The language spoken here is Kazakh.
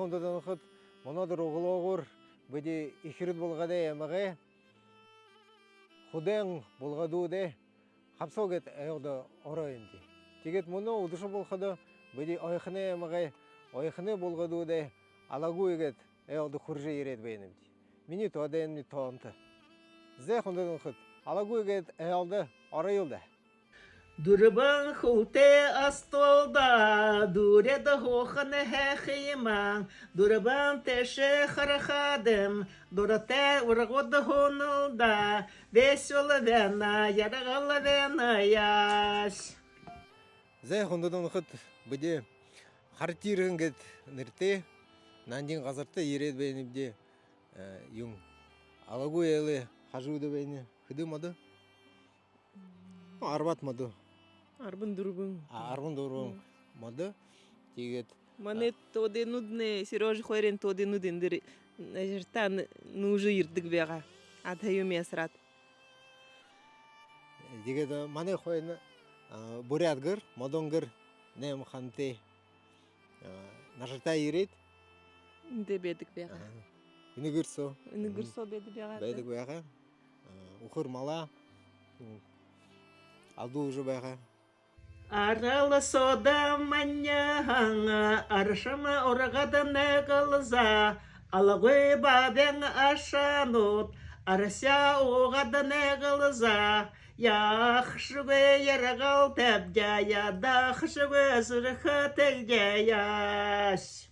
Ondan hıt monadır oğulağır bidi ihrit bulgada yamağı Худен булгадуде хапсогет эйода оройнди. Тигет моно удушу булхада биди ойхне магай ойхне булгадуде алагуйгет эйода хурже ирет бейнемди. Мини тоден ми тоонта. Зе хондон хут алагуйгет эйода оройылда. Durban хуте астолда, дуреда хохане хехиман, durban теше харахадем, дурате урагода хонулда, весело вена, ярагала вена яс. Зе хондон хут биди хартирынгет нерте нандин газарта ирет бейнемди юн алагуйлы хажуды бейни хидымады. Арбат мады. Арбын дурбын. Арбын дурбын мады. Тигет Мане тоде нудне, Сережа Хойрен тоде нудендер. Нажертан нужы ирдик бега. Адхаю месрат. Тигет мане хойна бурятгыр, мадонгыр нем ханте нажерта ирет. Де бедик бега. Инегирсо. Нигырсо беди бега. Бедик бега. Ухыр мала. Алду уже бега. Арала сода маньяңа, аршама орагада негалза, алагой бабен ашанут, арся оғада негалза, яхшыгы ярагал тәбдя, ядахшыгы зырха тәлдя яс.